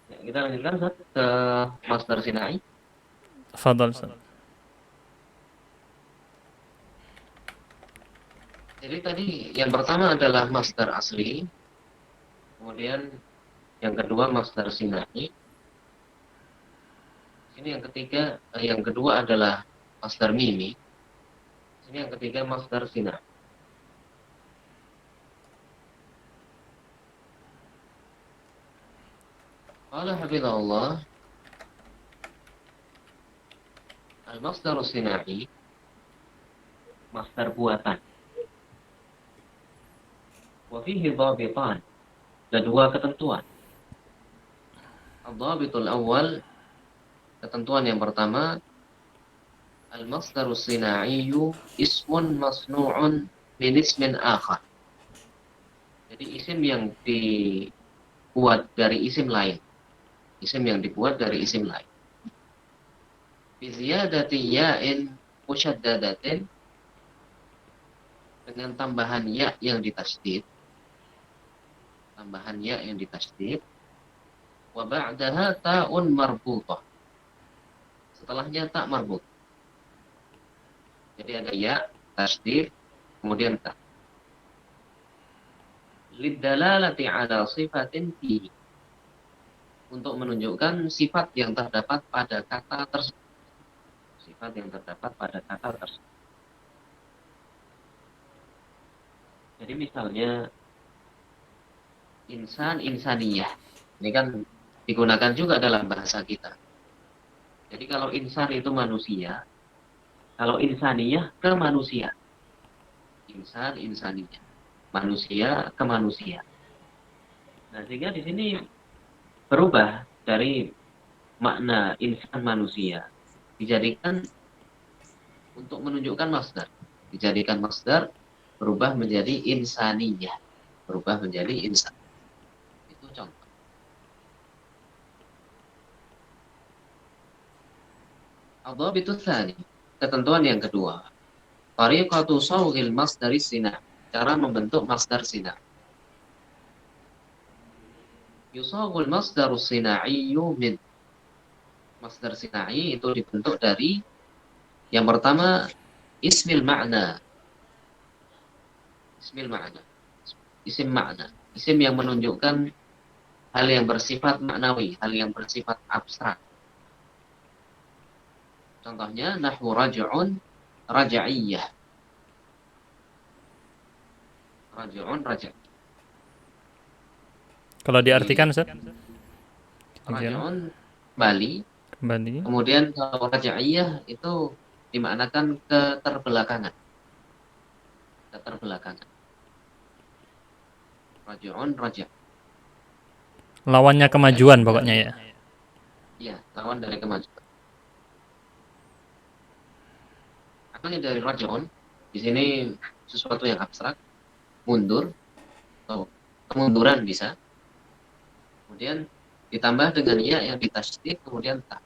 Ya, kita lanjutkan Ustaz, ke Masdar Sinai. Fadal Ustaz. Jadi tadi yang pertama adalah Masdar asli, kemudian yang kedua Masdar Sinai. Sini yang ketiga, yang kedua adalah Masdar Mimi. Sini yang ketiga Masdar Sinai. Qala hafizahullah, al-Masdar Sinai, Masdar buatan. Wa fihi dhabitan, ada dua ketentuan. Al-dhabitul awal, ketentuan yang pertama, al-Masdar Sinai ismun masnu'un min ismin akhar. Jadi isim yang dibuat dari isim lain. Isim yang dibuat dari isim lain. Biziyadati ya'in musyaddadatin, dengan tambahan ya yang ditasydid. Tambahan ya yang ditasydid. Wa ba'daha ta'un marbutah. Setelahnya tak marbut. Jadi ada ya, tasydid, kemudian ta. Liddalalati ala sifatin fihi. Untuk menunjukkan sifat yang terdapat pada kata tersebut. Sifat yang terdapat pada kata tersebut. Jadi misalnya insan, insaniyah. Ini kan digunakan juga dalam bahasa kita. Jadi kalau insan itu manusia, kalau insaniyah ke manusia. Insan, insaniyah. Manusia ke manusia. Nah, sehingga di sini berubah dari makna insan manusia dijadikan untuk menunjukkan masdar. Dijadikan masdar berubah menjadi insaniyah. Berubah menjadi insan. Itu contoh. Adzabitu tsani, ketentuan yang kedua. Tariqatu sawghil masdari sina, cara membentuk masdar sina. Yusaghul masdaru sina'iyyu min. Masdar sinai itu dibentuk dari yang pertama ismil ma'na. Ismil ma'na. Isim makna. Isim yang menunjukkan hal yang bersifat maknawi, hal yang bersifat abstrak. Contohnya nahwu raj'un, raja'iyah. Raj'un, raja'. Kalau Di diartikan Ustaz, kira-kira raj'un kembali, kembali. kemudian kalau raja'iyah itu dimaknakan keterbelakangan. Keterbelakangan. Raj'un, raja'. Lawannya kemajuan Adapun pokoknya dari ya. ya, lawan dari kemajuan. Apanya dari raj'un? Di sini sesuatu yang abstrak, mundur atau kemunduran bisa. Kemudian ditambah dengan ya yang ditasydid, kemudian ta,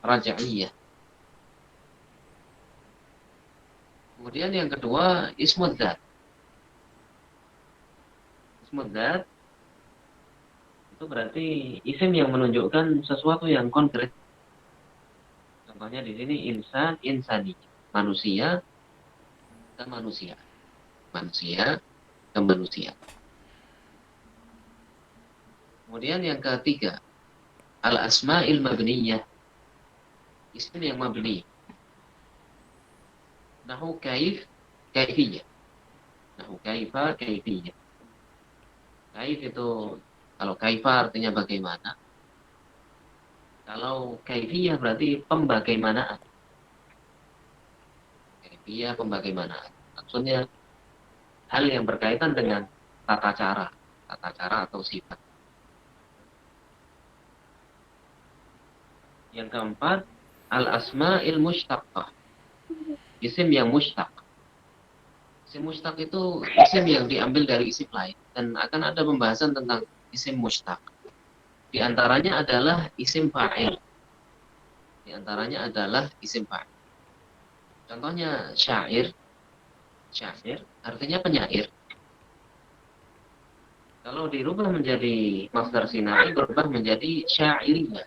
raja'iyah. Kemudian yang kedua ismud dzat. Ismud dzat itu berarti isim yang menunjukkan sesuatu yang konkret. Contohnya di sini insan, insani, manusia ke manusia, manusia ke manusia. Kemudian yang ketiga al asma'il mabniyah, isim yang mabni. Nahu kaif, kaifiyah. Nahu kaifa, kaifiyah. Kaif itu, kalau kaifa artinya bagaimana. Kalau kaifiyah berarti pembagaimanaan. Kaifiyah pembagaimanaan. Maksudnya hal yang berkaitan dengan tata cara atau sifat. Yang keempat, al-asma'il mushtaqah, isim yang mushtaq. Isim mushtaq itu isim yang diambil dari isim lain dan akan ada pembahasan tentang isim mushtaq. Di antaranya adalah isim fa'il. Di antaranya adalah isim fa'il. Contohnya syair. Syair artinya penyair. Kalau dirubah menjadi masdar sinai, berubah menjadi syairiyah.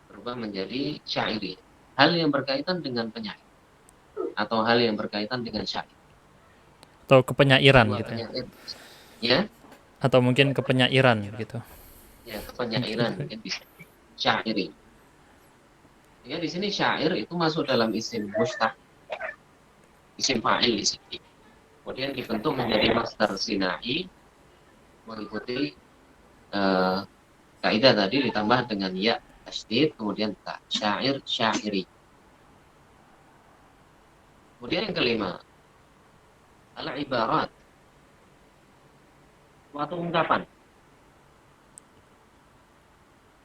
Berubah menjadi syairiyah. Hal yang berkaitan dengan penyair. Atau hal yang berkaitan dengan syair. Atau kepenyairan Dua gitu ya. penyair. Ya, Atau mungkin kepenyairan gitu. ya kepenyairan mungkin bisa. Syairi. Ya, di sini syair itu masuk dalam isim mustaq, isim fa'il di sini. Kemudian dibentuk menjadi masdar sinai mengikuti eh, kaidah tadi ditambah dengan ya tasdid kemudian ta syair syairi. Kemudian yang kelima adalah ibarat suatu ungkapan.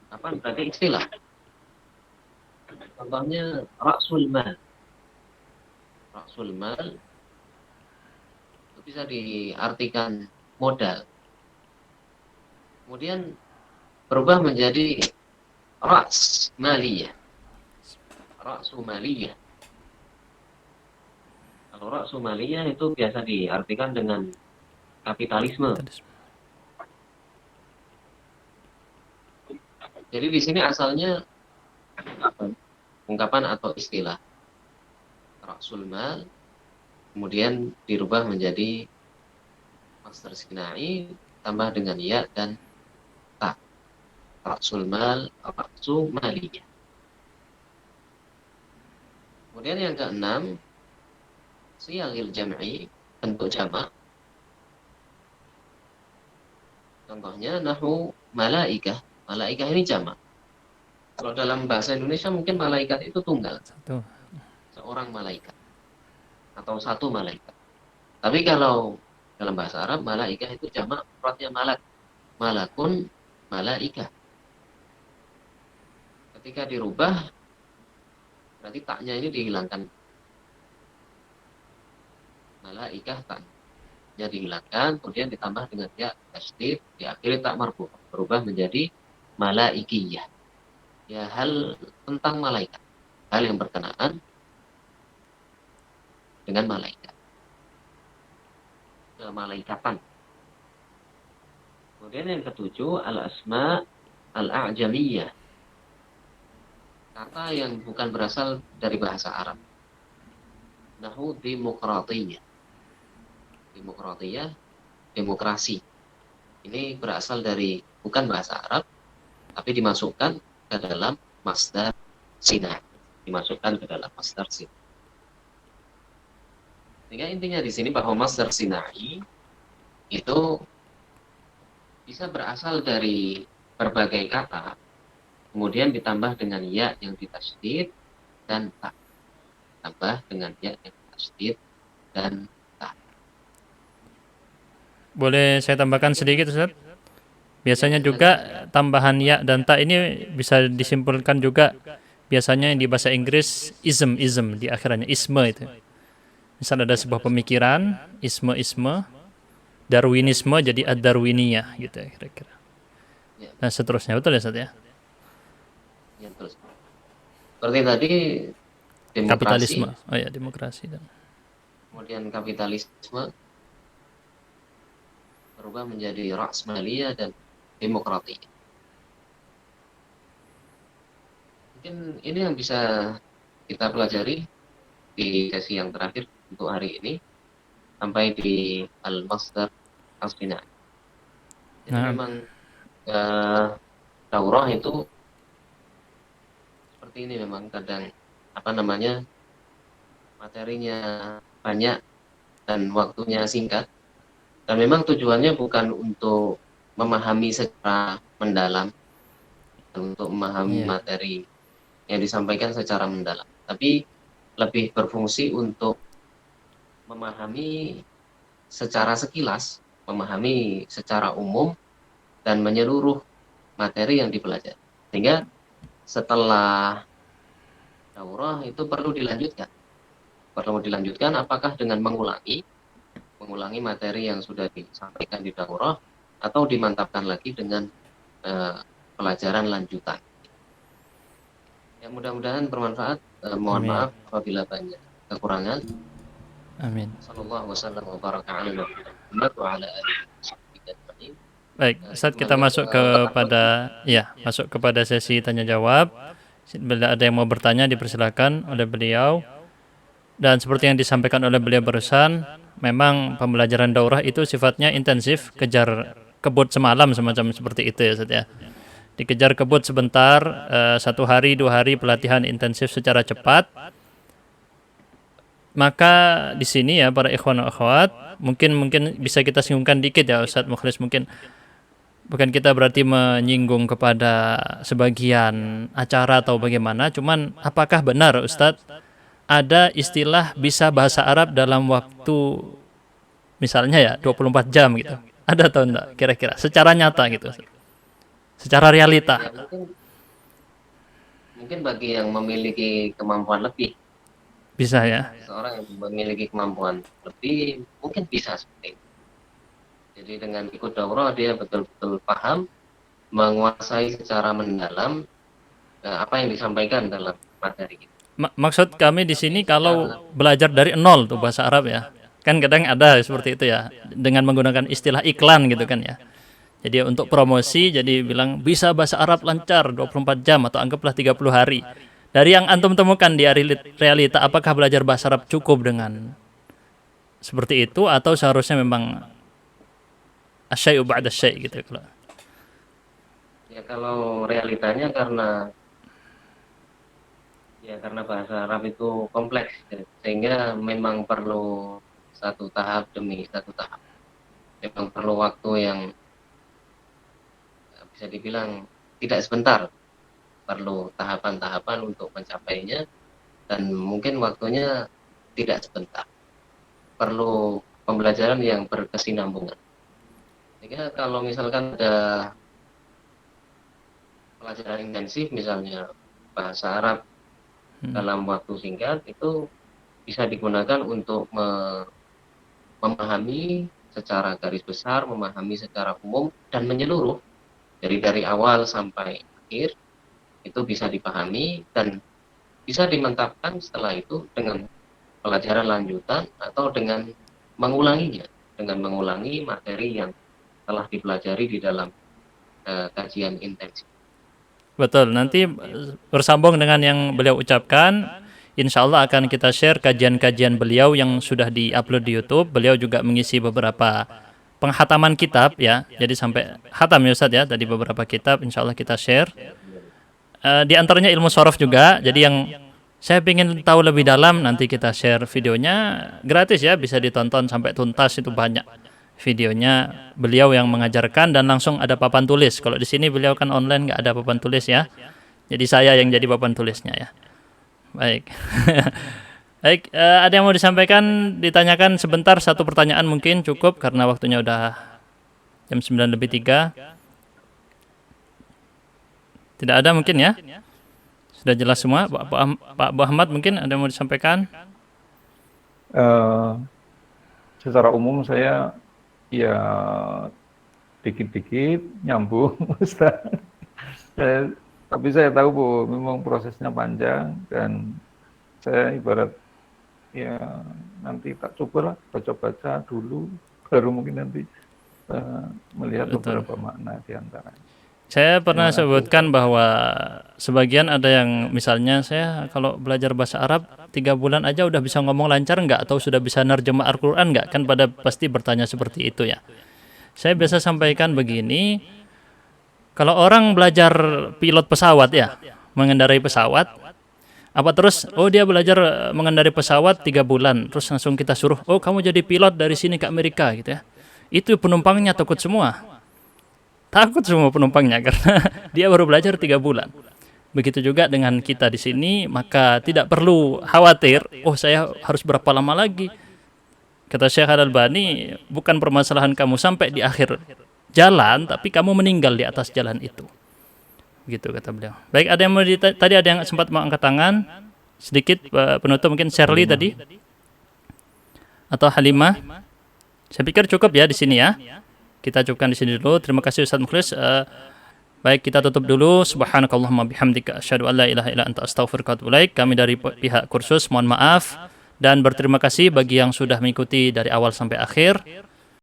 Ungkapan berarti istilah. Contohnya ra'sul mal. Ra'sul mal itu bisa diartikan modal. Kemudian berubah menjadi ra's maliyah. Ra'su maliyah. Kalau ra'su maliyah itu biasa diartikan dengan kapitalisme. Jadi di sini asalnya ungkapan atau istilah ra'sul mal kemudian dirubah menjadi masdar sinai tambah dengan ya dan ta. Ra'sul mal, ra'su maliyah. Kemudian yang keenam siyagil jam'i, bentuk jamak. Contohnya nahu malaikah. Malaikah ini jamak. Kalau dalam bahasa Indonesia mungkin malaikat itu tunggal. Satu. Seorang malaikat. Atau satu malaikat. Tapi kalau dalam bahasa Arab, malaikah itu jamak, mufradnya malak. Malakun malaikah. Ketika dirubah, berarti taknya ini dihilangkan. Malaikah taknya dihilangkan, kemudian ditambah dengan ya tasdid, diakhiri tak marfu. Berubah menjadi malaikiyah. Ya hal tentang malaikat. Hal yang berkenaan dengan malaikat. Malaikatan. Kemudian yang ketujuh al-asma al-a'jamiyah. Kata yang bukan berasal dari bahasa Arab. Nahu demokratiyah. Demokratiyah, demokrasi. Ini berasal dari bukan bahasa Arab, tapi dimasukkan ke dalam masdar sinai. Dimasukkan ke dalam masdar sinai. Sehingga intinya di sini bahwa masdar sinai itu bisa berasal dari berbagai kata, kemudian ditambah dengan ya yang ditasydid dan ta. Tambah dengan ya yang ditasydid dan ta. Boleh saya tambahkan sedikit, Ustaz? Biasanya juga tambahan ya dan ta ini bisa disimpulkan juga biasanya yang di bahasa Inggris ism di akhirannya isme itu. Misal ada sebuah pemikiran, isme, Darwinisme jadi ad-Darwiniyah gitu ya kira-kira. Dan seterusnya, betul ya Ustaz ya? Ya, terus. Seperti tadi demokrasi, Kapitalisme. Oh ya, demokrasi. kemudian kapitalisme berubah menjadi ra'smaliyah dan demokrati. Mungkin ini yang bisa kita pelajari di sesi yang terakhir untuk hari ini sampai di al-masdar al-sinai. Jadi memang daurah itu seperti ini memang kadang materinya banyak dan waktunya singkat. Dan memang tujuannya bukan untuk memahami secara mendalam, untuk memahami materi yang disampaikan secara mendalam, tapi lebih berfungsi untuk memahami secara sekilas, memahami secara umum, dan menyeluruh materi yang dipelajari. Sehingga setelah daurah itu perlu dilanjutkan. Perlu dilanjutkan apakah dengan mengulangi materi yang sudah disampaikan di daurah atau dimantapkan lagi dengan pelajaran lanjutan. Ya, mudah-mudahan bermanfaat. Mohon maaf apabila banyak kekurangan. Amin. Sallallahu wasallam wa baraka ala Muhammad wa ala alihi Baik, Ustaz, kita Semuanya masuk takut. masuk kepada sesi tanya jawab. Bila ada yang mau bertanya dipersilakan oleh beliau. Dan seperti yang disampaikan oleh beliau barusan, memang pembelajaran daurah itu sifatnya intensif, kejar kebut semalam semacam seperti itu ya Ustaz ya. Dikejar kebut sebentar, 1 hari 2 hari pelatihan intensif secara cepat. Maka di sini ya para ikhwan dan akhwat, mungkin bisa kita singgungkan dikit ya Ustaz Mukhlis, mungkin bukan kita berarti menyinggung kepada sebagian acara atau bagaimana, cuman apakah benar Ustadz ada istilah bisa bahasa Arab dalam waktu misalnya ya 24 jam gitu? Ada atau enggak kira-kira secara nyata gitu, secara realita? Ya mungkin bagi yang memiliki kemampuan lebih, Bisa ya. seorang yang memiliki kemampuan lebih mungkin bisa seperti itu. Jadi dengan ikut daurah dia betul-betul paham, menguasai secara mendalam apa yang disampaikan dalam materi kita. Maksud kami di sini kalau belajar dari nol tuh bahasa Arab ya. Kan kadang ada seperti itu ya, dengan menggunakan istilah iklan gitu kan ya. Jadi untuk promosi jadi bilang bisa bahasa Arab lancar 24 jam atau anggaplah 30 hari. Dari yang antum temukan di realita, apakah belajar bahasa Arab cukup dengan seperti itu atau seharusnya memang asyai'u ba'da syai' gitu kalau. Ya kalau realitanya karena bahasa Arab itu kompleks ya, sehingga memang perlu satu tahap demi satu tahap. Memang perlu waktu yang bisa dibilang tidak sebentar, perlu tahapan-tahapan untuk mencapainya, dan mungkin waktunya tidak sebentar. Perlu pembelajaran yang berkesinambungan. Sehingga kalau misalkan ada pelajaran intensif, misalnya bahasa Arab dalam waktu singkat, itu bisa digunakan untuk memahami secara garis besar, memahami secara umum dan menyeluruh. Jadi dari awal sampai akhir itu bisa dipahami dan bisa dimantapkan setelah itu dengan pelajaran lanjutan atau dengan mengulanginya, dengan mengulangi materi yang telah dipelajari di dalam kajian intensif. Betul, nanti bersambung dengan yang beliau ucapkan, insya Allah akan kita share kajian-kajian beliau yang sudah di-upload di YouTube. Beliau juga mengisi beberapa penghataman kitab ya, jadi sampai khatam ya Ustaz ya, tadi beberapa kitab insya Allah kita share. Di antaranya ilmu sorof juga, jadi yang saya ingin tahu lebih dalam nanti kita share videonya gratis ya, bisa ditonton sampai tuntas, itu banyak videonya beliau yang mengajarkan dan langsung ada papan tulis. Kalau di sini beliau kan online nggak ada papan tulis ya. Jadi saya yang jadi papan tulisnya ya. Baik. Baik, ada yang mau disampaikan, ditanyakan sebentar, satu pertanyaan mungkin cukup karena waktunya udah jam 9:03. Tidak ada mungkin ya? Sudah jelas semua. Pak Ahmad mungkin ada yang mau disampaikan? Secara umum saya ya dikit-dikit nyambung Ustaz. Tapi saya tahu bahwa memang prosesnya panjang dan saya ibarat ya nanti tak cobalah baca-baca dulu baru mungkin nanti melihat beberapa makna di antaranya. Saya pernah sebutkan bahwa sebagian ada yang misalnya saya kalau belajar bahasa Arab 3 bulan aja udah bisa ngomong lancar nggak, atau sudah bisa nerjemah Al-Quran nggak, kan pada pasti bertanya seperti itu ya. Saya biasa sampaikan begini, kalau orang belajar pilot pesawat ya, mengendarai pesawat, apa terus, oh dia belajar mengendarai pesawat 3 bulan, terus langsung kita suruh, oh kamu jadi pilot dari sini ke Amerika gitu ya. Itu penumpangnya takut semua. Takut semua penumpangnya karena dia baru belajar 3 bulan. Begitu juga dengan kita di sini, maka tidak perlu khawatir, oh saya harus berapa lama lagi. Kata Syekh Al-Albani, bukan permasalahan kamu sampai di akhir jalan, tapi kamu meninggal di atas jalan itu. Begitu kata beliau. Baik, ada yang mau tadi ada yang sempat mau angkat tangan. Sedikit penutup mungkin Shirley tadi. Atau Halimah. Saya pikir cukup ya di sini ya. Kita cukupkan di sini dulu. Terima kasih Ustaz Mukhlis. Baik, kita tutup dulu. Subhanakallahumma bihamdika asyhadu an la ilaha illa anta astaghfiruka wa atubu ilaik. Kami dari pihak kursus mohon maaf dan berterima kasih bagi yang sudah mengikuti dari awal sampai akhir.